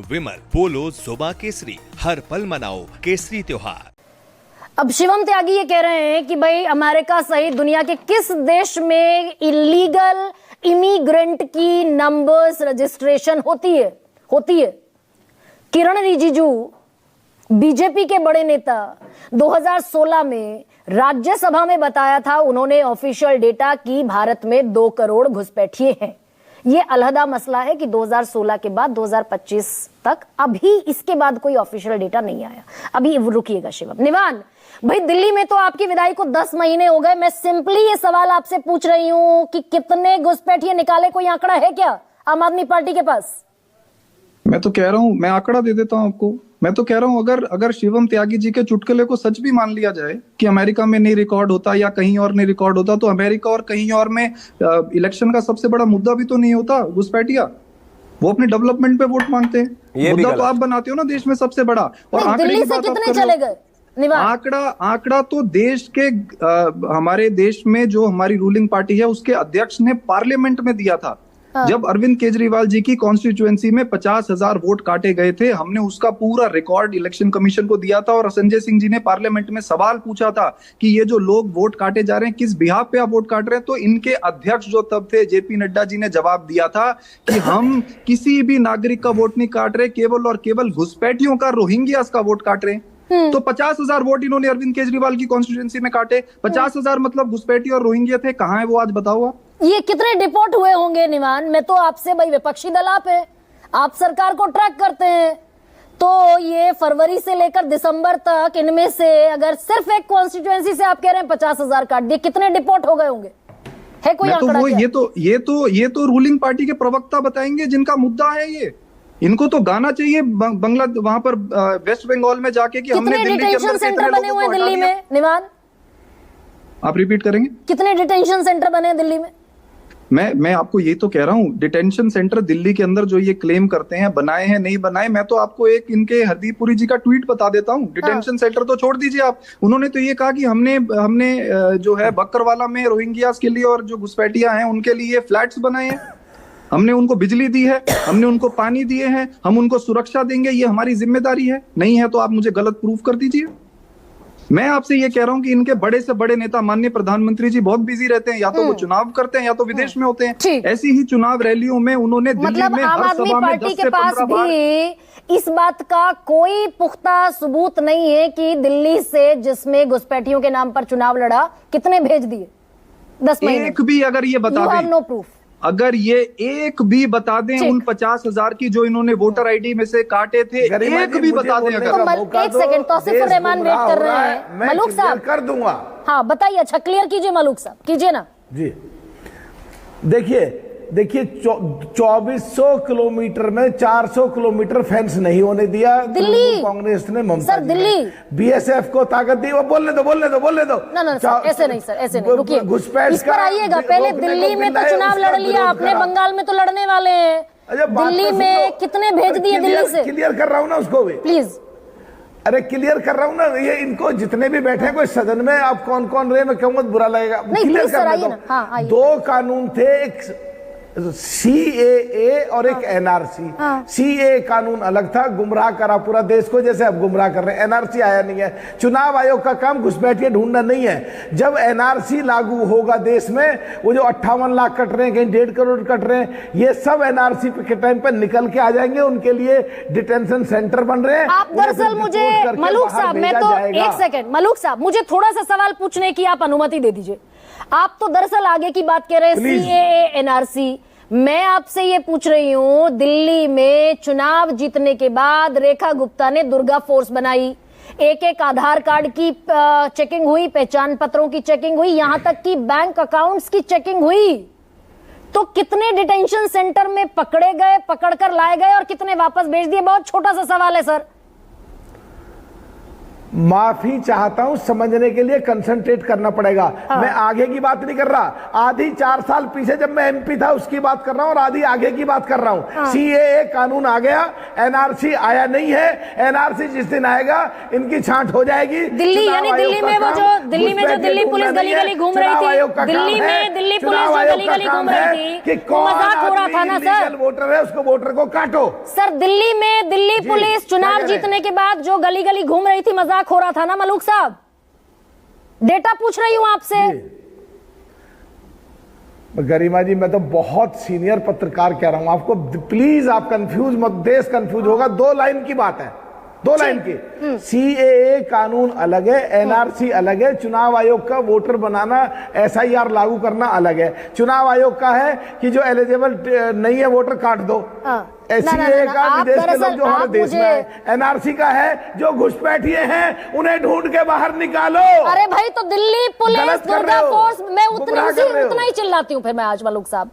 विमल, बोलो जुबा केसरी, हर पल मनाओ केसरी त्योहार। अब शिवम त्यागी ये कह रहे हैं कि भाई अमेरिका सहित दुनिया के किस देश में इलीगल इमिग्रेंट की नंबर्स रजिस्ट्रेशन होती है। किरण रिजिजू, बीजेपी के बड़े नेता, 2016 में राज्यसभा में बताया था उन्होंने ऑफिशियल डेटा की भारत में 2 करोड़ घुसपैठिए हैं। ये अलहदा मसला है कि 2016 के बाद 2025 तक अभी इसके बाद कोई ऑफिशियल डेटा नहीं आया। अभी रुकिएगा शिवम। निवान भाई, दिल्ली में तो आपकी विदाई को 10 महीने हो गए। मैं सिंपली ये सवाल आपसे पूछ रही हूं कि कितने घुसपैठिए निकाले, कोई आंकड़ा है क्या आम आदमी पार्टी के पास? मैं तो कह रहा हूं, मैं आंकड़ा दे देता हूं आपको। मैं तो कह रहा हूं अगर शिवम त्यागी जी के चुटकुले को सच भी मान लिया जाए कि अमेरिका में नहीं रिकॉर्ड होता या कहीं और नहीं रिकॉर्ड होता, तो अमेरिका और कहीं और में इलेक्शन का सबसे बड़ा मुद्दा भी तो नहीं होता घुसपैठिया। वो अपने डेवलपमेंट पे वोट मांगते हैं। मुद्दा तो आप बनाते हो ना देश में सबसे बड़ा। और दिल्ली से कितने चले गए? आंकड़ा तो देश के हमारे देश में जो हमारी रूलिंग पार्टी है उसके अध्यक्ष ने पार्लियामेंट में दिया था। जब अरविंद केजरीवाल जी की कॉन्स्टिट्यूएंसी में 50,000 वोट काटे गए थे, हमने उसका पूरा रिकॉर्ड इलेक्शन कमीशन को दिया था। और संजय सिंह जी ने पार्लियामेंट में सवाल पूछा था कि ये जो लोग वोट काटे जा रहे हैं, किस बिहाफ पे आप वोट काट रहे हैं? तो इनके अध्यक्ष जो तब थे जेपी नड्डा जी ने जवाब दिया था कि हम किसी भी नागरिक का वोट नहीं काट रहे, केवल और केवल घुसपैठियों का, रोहिंग्यास का वोट काट रहे हैं। तो 50,000 वोट इन्होंने अरविंद केजरीवाल की कॉन्स्टिट्यूएंसी में काटे। 50,000 मतलब घुसपैठी और रोहिंग्या थे। कहां है वो आज बताओ आप? ये कितने डिपोर्ट हुए होंगे निवान? मैं तो आपसे, भाई विपक्षी दल आप है, आप सरकार को ट्रैक करते हैं, तो ये फरवरी से लेकर दिसंबर तक इनमें से अगर सिर्फ एक कॉन्स्टिट्यूएंसी से आप कह रहे हैं 50,000 काट दिए, कितने डिपोर्ट हो गए होंगे? है कोई आंकड़ा? ये तो रूलिंग पार्टी के प्रवक्ता बताएंगे जिनका मुद्दा है ये। इनको तो गाना चाहिए बंगला वहां पर वेस्ट बंगाल में जाके कि हमने दिल्ली के अंदर सेंटर बने हुए हैं दिल्ली में। निवान, आप रिपीट करेंगे? कितने डिटेंशन सेंटर बने हैं दिल्ली में? मैं आपको यही तो कह रहा हूँ, डिटेंशन सेंटर दिल्ली के अंदर जो ये क्लेम करते हैं बनाए हैं नहीं बनाए, मैं तो आपको एक इनके हरदीप पुरी जी का ट्वीट बता देता हूँ। डिटेंशन सेंटर तो छोड़ दीजिए आप, उन्होंने तो ये कहा कि हमने जो है बकरवाला में रोहिंग्यास के लिए और जो घुसपैठिया हैं उनके लिए फ्लैट्स बनाए हैं, हमने उनको बिजली दी है, हमने उनको पानी दिए हैं, हम उनको सुरक्षा देंगे, ये हमारी जिम्मेदारी है। नहीं है तो आप मुझे गलत प्रूफ कर दीजिए। मैं आपसे ये कह रहा हूं कि इनके बड़े से बड़े नेता माननीय प्रधानमंत्री जी बहुत बिजी रहते हैं, या तो वो चुनाव करते हैं या तो विदेश में होते हैं। ऐसी ही चुनाव रैलियों में उन्होंने दिल्ली में आम आदमी पार्टी के पास भी इस बात का कोई पुख्ता सबूत नहीं है कि दिल्ली से जिसमें घुसपैठियों के नाम पर चुनाव लड़ा, कितने भेज दिए 10 महीने? एक भी अगर ये बता दें, नो प्रूफ, अगर ये एक भी बता दें उन 50,000 की जो इन्होंने वोटर आईडी में से काटे थे, एक भी बता दें अगर। तो एक सेकंड, तौसीफ रहमान वेट कर रहे हैं। मलूक साहब कर दूंगा। हाँ बताइए, अच्छा क्लियर कीजिए मलूक साहब, कीजिए ना जी। देखिए 2400 किलोमीटर में 400 किलोमीटर फेंस नहीं होने दिया दिल्ली कांग्रेस ने, ममता सर दिल्ली बीएसएफ को ताकत दी। वो बोलने दो। ना सर, ऐसे नहीं सर, ऐसे नहीं, रुकिए, इस पर आइएगा। पहले दिल्ली में तो चुनाव लड़ लिया आपने, बंगाल में तो लड़ने वाले हैं। दिल्ली में कितने भेज दिए दिल्ली से? क्लियर कर रहा हूँ ना उसको भी, प्लीज। अरे क्लियर कर रहा हूँ ना, ये इनको जितने भी बैठे हैं कोई सदन में, आप कौन कौन रहे, मैं कहूँगा बुरा लगेगा। क्लियर कर, 2 कानून थे, एक CAA और एक NRC। CAA कानून अलग था, गुमराह करा पूरा देश को, जैसे अब गुमराह कर रहे हैं। NRC आया नहीं है। चुनाव आयोग का काम घुसपैठिए ढूंढना नहीं है। जब NRC लागू होगा देश में, वो जो 58 लाख कट रहे हैं, कहीं 1.5 करोड़ कट रहे हैं, ये सब NRC के टाइम पर निकल के आ जाएंगे। उनके लिए डिटेंशन सेंटर बन रहे हैं। आप दरअसल मुझे मलूक साहब, मैं तो एक सेकंड, मलूक साहब मुझे थोड़ा सा सवाल पूछने की आप अनुमति दे दीजिए। आप तो दरअसल आगे की बात कह रहे हैं, CAA NRC। मैं आपसे ये पूछ रही हूं, दिल्ली में चुनाव जीतने के बाद रेखा गुप्ता ने दुर्गा फोर्स बनाई, एक आधार कार्ड की चेकिंग हुई, पहचान पत्रों की चेकिंग हुई, यहां तक कि बैंक अकाउंट्स की चेकिंग हुई। तो कितने डिटेंशन सेंटर में पकड़े गए, पकड़कर लाए गए और कितने वापस भेज दिए? बहुत छोटा सा सवाल है सर। माफी चाहता हूं, समझने के लिए कंसंट्रेट करना पड़ेगा। मैं आगे की बात नहीं कर रहा, आधी 4 साल पीछे जब मैं एमपी था उसकी बात कर रहा हूं और आधी आगे की बात कर रहा हूं। सीएए कानून आ गया, एनआरसी आया नहीं है। एनआरसी जिस दिन आएगा इनकी छांट हो जाएगी। दिल्ली यानी दिल्ली में वो जो दिल्ली में जो दिल्ली पुलिस गली गली घूम रही थी, दिल्ली में दिल्ली पुलिस जो गली गली घूम रही थी, वो मजाक हो रहा था ना सर। वोटर है उसको वोटर को काटो। सर दिल्ली में दिल्ली पुलिस चुनाव जीतने के बाद जो गली गली घूम रही थी, मजाक हो रहा था ना मलूक साहब? डेटा पूछ रही हूं आपसे। गरिमा जी मैं तो बहुत सीनियर पत्रकार कह रहा हूं आपको, प्लीज आप कंफ्यूज मत, देश कंफ्यूज होगा। 2 लाइन की बात है, 2 लाइन की। सीएए कानून अलग है, एनआरसी अलग है। चुनाव आयोग का वोटर बनाना, एसआईआर लागू करना अलग है। चुनाव आयोग का है कि जो एलिजिबल नहीं है वोटर काट दो। सीएए का विदेश के लोग जो हमारे देश में है। एनआरसी का है जो घुसपैठिए हैं उन्हें ढूंढ के बाहर निकालो। अरे भाई तो दिल्ली पुलिस, दुर्गा फोर्स, मैं उतना ही चिल्लाती हूँ फिर मैं आज मलूक साहब।